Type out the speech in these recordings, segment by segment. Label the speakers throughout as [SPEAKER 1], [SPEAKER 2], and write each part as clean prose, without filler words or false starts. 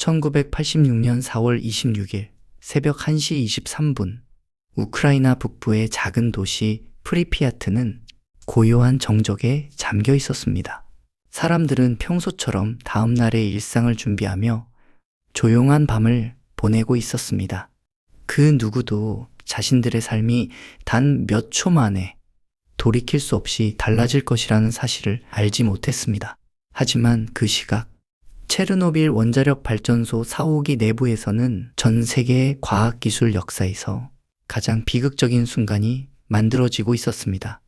[SPEAKER 1] 1986년 4월 26일 새벽 1시 23분, 우크라이나 북부의 작은 도시 프리피아트는 고요한 정적에 잠겨 있었습니다. 사람들은 평소처럼 다음 날의 일상을 준비하며 조용한 밤을 보내고 있었습니다. 그 누구도 자신들의 삶이 단 몇 초 만에 돌이킬 수 없이 달라질 것이라는 사실을 알지 못했습니다. 하지만 그 시각, 체르노빌 원자력 발전소 사호기 내부에서는 전 세계의 과학기술 역사에서 가장 비극적인 순간이 만들어지고 있었습니다.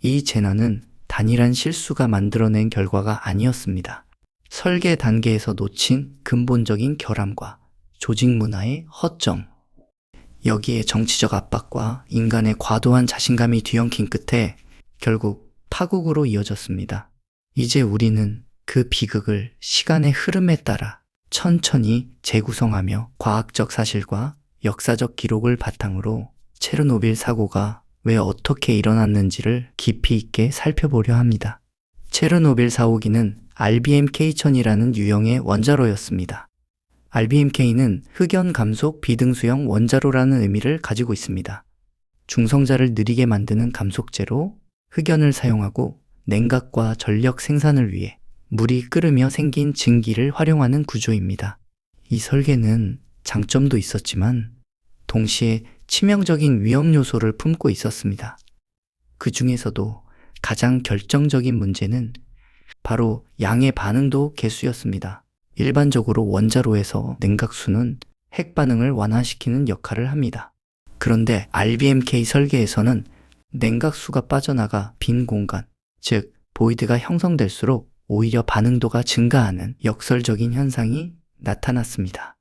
[SPEAKER 1] 이 재난은 단일한 실수가 만들어낸 결과가 아니었습니다. 설계 단계에서 놓친 근본적인 결함과 조직 문화의 허점, 여기에 정치적 압박과 인간의 과도한 자신감이 뒤엉킨 끝에 결국 파국으로 이어졌습니다. 이제 우리는 그 비극을 시간의 흐름에 따라 천천히 재구성하며 과학적 사실과 역사적 기록을 바탕으로 체르노빌 사고가 왜 어떻게 일어났는지를 깊이 있게 살펴보려 합니다. 체르노빌 사호기는 RBMK-1000이라는 유형의 원자로였습니다. RBMK는 흑연 감속 비등수형 원자로라는 의미를 가지고 있습니다. 중성자를 느리게 만드는 감속재로 흑연을 사용하고 냉각과 전력 생산을 위해 물이 끓으며 생긴 증기를 활용하는 구조입니다. 이 설계는 장점도 있었지만 동시에 치명적인 위험 요소를 품고 있었습니다. 그 중에서도 가장 결정적인 문제는 바로 양의 반응도 개수였습니다. 일반적으로 원자로에서 냉각수는 핵 반응을 완화시키는 역할을 합니다. 그런데 RBMK 설계에서는 냉각수가 빠져나가 빈 공간, 즉 보이드가 형성될수록 오히려 반응도가 증가하는 역설적인 현상이 나타났습니다.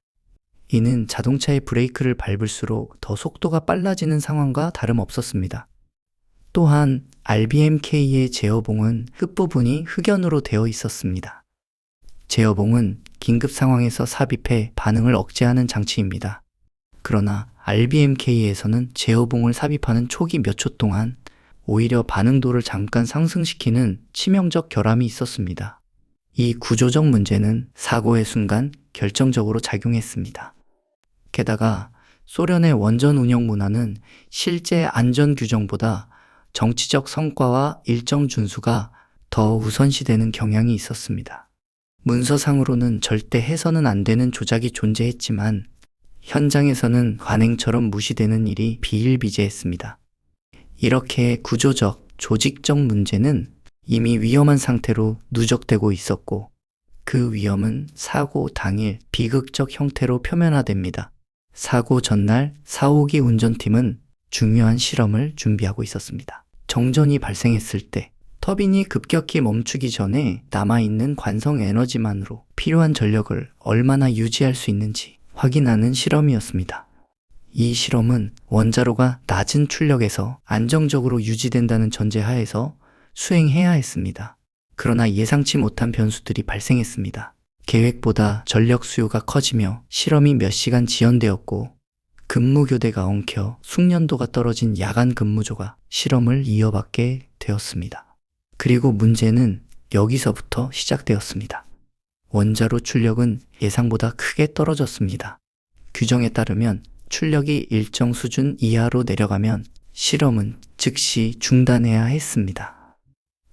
[SPEAKER 1] 이는 자동차의 브레이크를 밟을수록 더 속도가 빨라지는 상황과 다름없었습니다. 또한 RBMK의 제어봉은 끝부분이 흑연으로 되어 있었습니다. 제어봉은 긴급 상황에서 삽입해 반응을 억제하는 장치입니다. 그러나 RBMK에서는 제어봉을 삽입하는 초기 몇 초 동안 오히려 반응도를 잠깐 상승시키는 치명적 결함이 있었습니다. 이 구조적 문제는 사고의 순간 결정적으로 작용했습니다. 게다가 소련의 원전 운영 문화는 실제 안전 규정보다 정치적 성과와 일정 준수가 더 우선시되는 경향이 있었습니다. 문서상으로는 절대 해서는 안 되는 조작이 존재했지만 현장에서는 관행처럼 무시되는 일이 비일비재했습니다. 이렇게 구조적, 조직적 문제는 이미 위험한 상태로 누적되고 있었고 그 위험은 사고 당일 비극적 형태로 표면화됩니다. 사고 전날 사호기 운전팀은 중요한 실험을 준비하고 있었습니다. 정전이 발생했을 때 터빈이 급격히 멈추기 전에 남아있는 관성 에너지만으로 필요한 전력을 얼마나 유지할 수 있는지 확인하는 실험이었습니다. 이 실험은 원자로가 낮은 출력에서 안정적으로 유지된다는 전제하에서 수행해야 했습니다. 그러나 예상치 못한 변수들이 발생했습니다. 계획보다 전력 수요가 커지며 실험이 몇 시간 지연되었고 근무 교대가 엉켜 숙련도가 떨어진 야간 근무조가 실험을 이어받게 되었습니다. 그리고 문제는 여기서부터 시작되었습니다. 원자로 출력은 예상보다 크게 떨어졌습니다. 규정에 따르면 출력이 일정 수준 이하로 내려가면 실험은 즉시 중단해야 했습니다.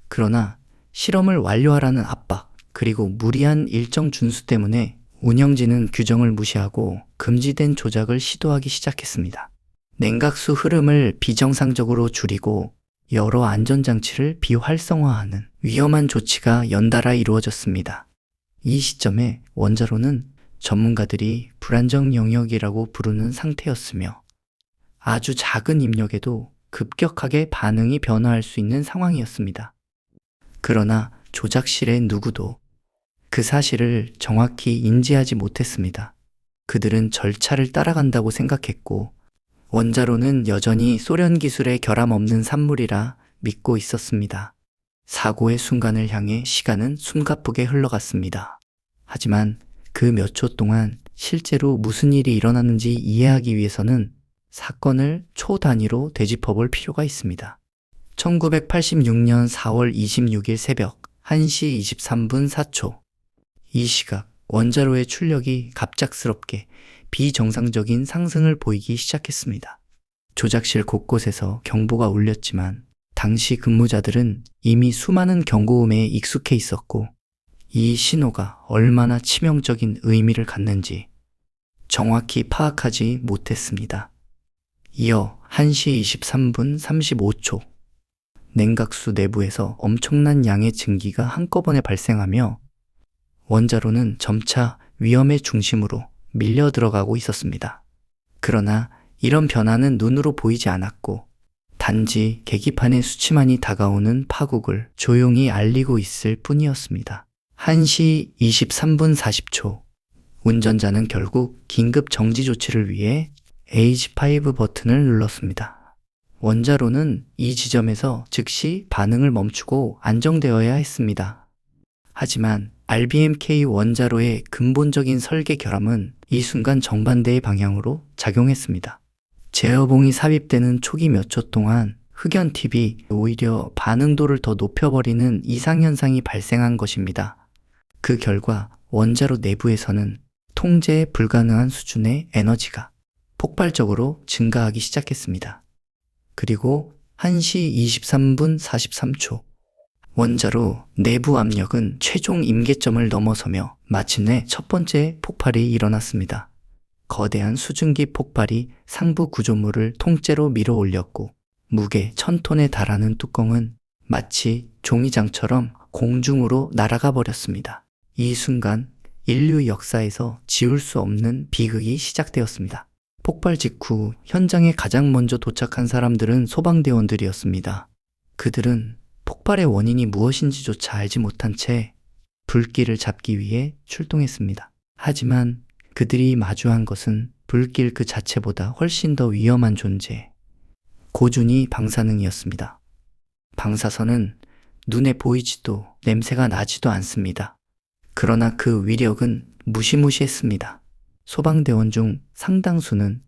[SPEAKER 1] 그러나 실험을 완료하라는 압박, 그리고 무리한 일정 준수 때문에 운영진은 규정을 무시하고 금지된 조작을 시도하기 시작했습니다. 냉각수 흐름을 비정상적으로 줄이고 여러 안전장치를 비활성화하는 위험한 조치가 연달아 이루어졌습니다. 이 시점에 원자로는 전문가들이 불안정 영역이라고 부르는 상태였으며 아주 작은 입력에도 급격하게 반응이 변화할 수 있는 상황이었습니다. 그러나 조작실의 누구도 그 사실을 정확히 인지하지 못했습니다. 그들은 절차를 따라간다고 생각했고 원자로는 여전히 소련 기술의 결함 없는 산물이라 믿고 있었습니다. 사고의 순간을 향해 시간은 숨가쁘게 흘러갔습니다. 하지만 그 몇 초 동안 실제로 무슨 일이 일어났는지 이해하기 위해서는 사건을 초 단위로 되짚어볼 필요가 있습니다. 1986년 4월 26일 새벽 1시 23분 4초. 이 시각 원자로의 출력이 갑작스럽게 비정상적인 상승을 보이기 시작했습니다. 조작실 곳곳에서 경보가 울렸지만 당시 근무자들은 이미 수많은 경고음에 익숙해 있었고 이 신호가 얼마나 치명적인 의미를 갖는지 정확히 파악하지 못했습니다. 이어 1시 23분 35초 냉각수 내부에서 엄청난 양의 증기가 한꺼번에 발생하며 원자로는 점차 위험의 중심으로 밀려 들어가고 있었습니다. 그러나 이런 변화는 눈으로 보이지 않았고 단지 계기판의 수치만이 다가오는 파국을 조용히 알리고 있을 뿐이었습니다. 1시 23분 40초 운전자는 결국 긴급 정지 조치를 위해 H5 버튼을 눌렀습니다. 원자로는 이 지점에서 즉시 반응을 멈추고 안정되어야 했습니다. 하지만 RBMK 원자로의 근본적인 설계 결함은 이 순간 정반대의 방향으로 작용했습니다. 제어봉이 삽입되는 초기 몇 초 동안 흑연팁이 오히려 반응도를 더 높여버리는 이상현상이 발생한 것입니다. 그 결과 원자로 내부에서는 통제 불가능한 수준의 에너지가 폭발적으로 증가하기 시작했습니다. 그리고 1시 23분 43초 원자로 내부 압력은 최종 임계점을 넘어서며 마침내 첫 번째 폭발이 일어났습니다. 거대한 수증기 폭발이 상부 구조물을 통째로 밀어 올렸고 무게 1000톤에 달하는 뚜껑은 마치 종이장처럼 공중으로 날아가 버렸습니다. 이 순간 인류 역사에서 지울 수 없는 비극이 시작되었습니다. 폭발 직후 현장에 가장 먼저 도착한 사람들은 소방대원들이었습니다. 그들은 폭발의 원인이 무엇인지조차 알지 못한 채 불길을 잡기 위해 출동했습니다. 하지만 그들이 마주한 것은 불길 그 자체보다 훨씬 더 위험한 존재, 고준위 방사능이었습니다. 방사선은 눈에 보이지도 냄새가 나지도 않습니다. 그러나 그 위력은 무시무시했습니다. 소방대원 중 상당수는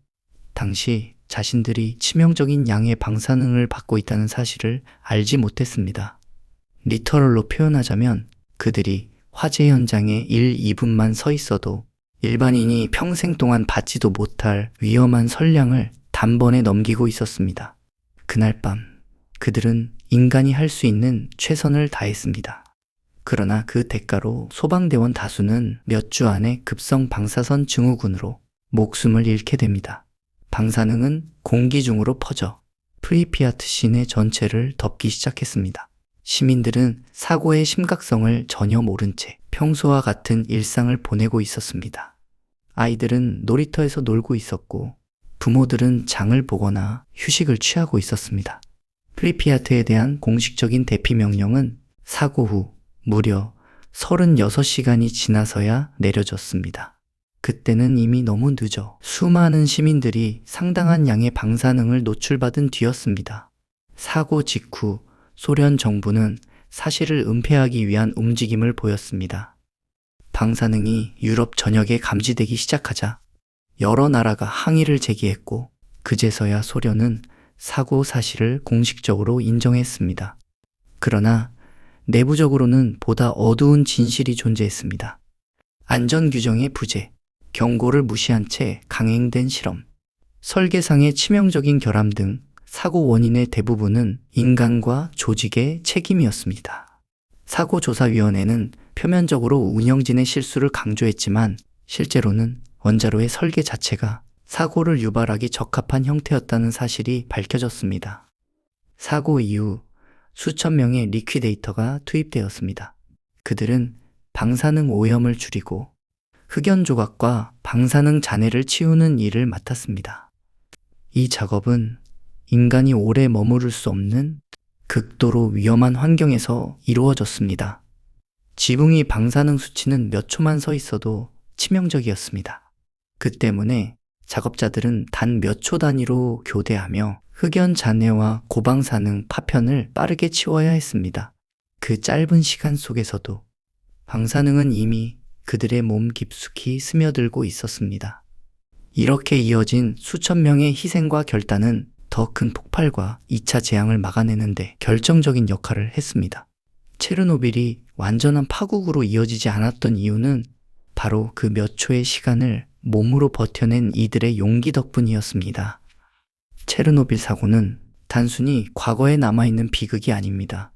[SPEAKER 1] 당시 자신들이 치명적인 양의 방사능을 받고 있다는 사실을 알지 못했습니다. 리터럴로 표현하자면 그들이 화재 현장에 1, 2분만 서 있어도 일반인이 평생 동안 받지도 못할 위험한 선량을 단번에 넘기고 있었습니다. 그날 밤 그들은 인간이 할 수 있는 최선을 다했습니다. 그러나 그 대가로 소방대원 다수는 몇 주 안에 급성 방사선 증후군으로 목숨을 잃게 됩니다. 방사능은 공기 중으로 퍼져 프리피아트 시내 전체를 덮기 시작했습니다. 시민들은 사고의 심각성을 전혀 모른 채 평소와 같은 일상을 보내고 있었습니다. 아이들은 놀이터에서 놀고 있었고 부모들은 장을 보거나 휴식을 취하고 있었습니다. 프리피아트에 대한 공식적인 대피 명령은 사고 후 무려 36시간이 지나서야 내려졌습니다. 그때는 이미 너무 늦어 수많은 시민들이 상당한 양의 방사능을 노출받은 뒤였습니다. 사고 직후 소련 정부는 사실을 은폐하기 위한 움직임을 보였습니다. 방사능이 유럽 전역에 감지되기 시작하자 여러 나라가 항의를 제기했고 그제서야 소련은 사고 사실을 공식적으로 인정했습니다. 그러나 내부적으로는 보다 어두운 진실이 존재했습니다. 안전규정의 부재, 경고를 무시한 채 강행된 실험, 설계상의 치명적인 결함 등 사고 원인의 대부분은 인간과 조직의 책임이었습니다. 사고조사위원회는 표면적으로 운영진의 실수를 강조했지만 실제로는 원자로의 설계 자체가 사고를 유발하기 적합한 형태였다는 사실이 밝혀졌습니다. 사고 이후 수천 명의 리퀴데이터가 투입되었습니다. 그들은 방사능 오염을 줄이고 흑연 조각과 방사능 잔해를 치우는 일을 맡았습니다. 이 작업은 인간이 오래 머무를 수 없는 극도로 위험한 환경에서 이루어졌습니다. 지붕 위 방사능 수치는 몇 초만 서 있어도 치명적이었습니다. 그 때문에 작업자들은 단 몇 초 단위로 교대하며 흑연 잔해와 고방사능 파편을 빠르게 치워야 했습니다. 그 짧은 시간 속에서도 방사능은 이미 그들의 몸 깊숙이 스며들고 있었습니다. 이렇게 이어진 수천 명의 희생과 결단은 더 큰 폭발과 2차 재앙을 막아내는데 결정적인 역할을 했습니다. 체르노빌이 완전한 파국으로 이어지지 않았던 이유는 바로 그 몇 초의 시간을 몸으로 버텨낸 이들의 용기 덕분이었습니다. 체르노빌 사고는 단순히 과거에 남아있는 비극이 아닙니다.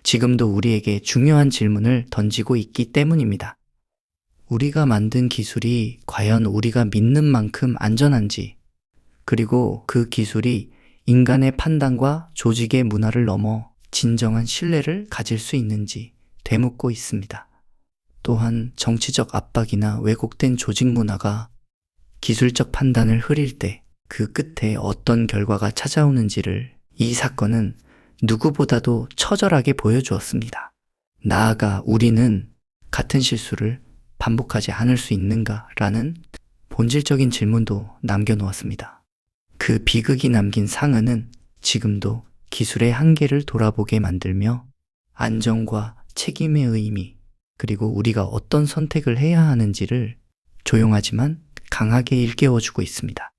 [SPEAKER 1] 지금도 우리에게 중요한 질문을 던지고 있기 때문입니다. 우리가 만든 기술이 과연 우리가 믿는 만큼 안전한지, 그리고 그 기술이 인간의 판단과 조직의 문화를 넘어 진정한 신뢰를 가질 수 있는지 되묻고 있습니다. 또한 정치적 압박이나 왜곡된 조직 문화가 기술적 판단을 흐릴 때 그 끝에 어떤 결과가 찾아오는지를 이 사건은 누구보다도 처절하게 보여주었습니다. 나아가 우리는 같은 실수를 반복하지 않을 수 있는가라는 본질적인 질문도 남겨놓았습니다. 그 비극이 남긴 상흔은 지금도 기술의 한계를 돌아보게 만들며 안정과 책임의 의미, 그리고 우리가 어떤 선택을 해야 하는지를 조용하지만 강하게 일깨워주고 있습니다.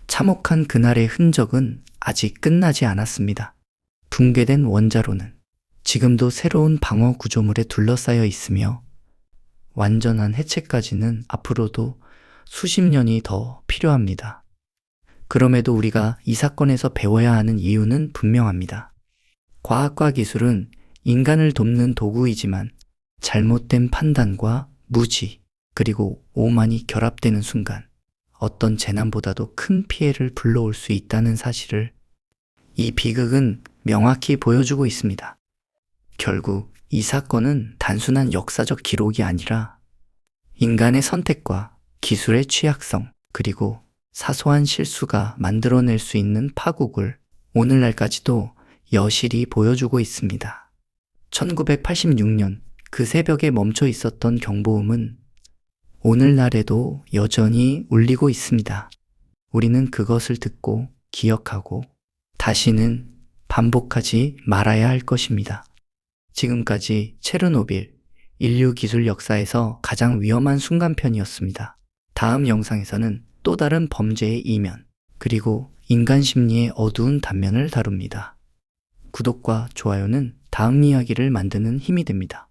[SPEAKER 1] 참혹한 그날의 흔적은 아직 끝나지 않았습니다. 붕괴된 원자로는 지금도 새로운 방어 구조물에 둘러싸여 있으며 완전한 해체까지는 앞으로도 수십 년이 더 필요합니다. 그럼에도 우리가 이 사건에서 배워야 하는 이유는 분명합니다. 과학과 기술은 인간을 돕는 도구이지만 잘못된 판단과 무지, 그리고 오만이 결합되는 순간 어떤 재난보다도 큰 피해를 불러올 수 있다는 사실을 이 비극은 명확히 보여주고 있습니다. 결국 이 사건은 단순한 역사적 기록이 아니라 인간의 선택과 기술의 취약성, 그리고 사소한 실수가 만들어낼 수 있는 파국을 오늘날까지도 여실히 보여주고 있습니다. 1986년 그 새벽에 멈춰 있었던 경보음은 오늘날에도 여전히 울리고 있습니다. 우리는 그것을 듣고 기억하고 다시는 반복하지 말아야 할 것입니다. 지금까지 체르노빌, 인류 기술 역사에서 가장 위험한 순간편이었습니다. 다음 영상에서는 또 다른 범죄의 이면, 그리고 인간 심리의 어두운 단면을 다룹니다. 구독과 좋아요는 다음 이야기를 만드는 힘이 됩니다.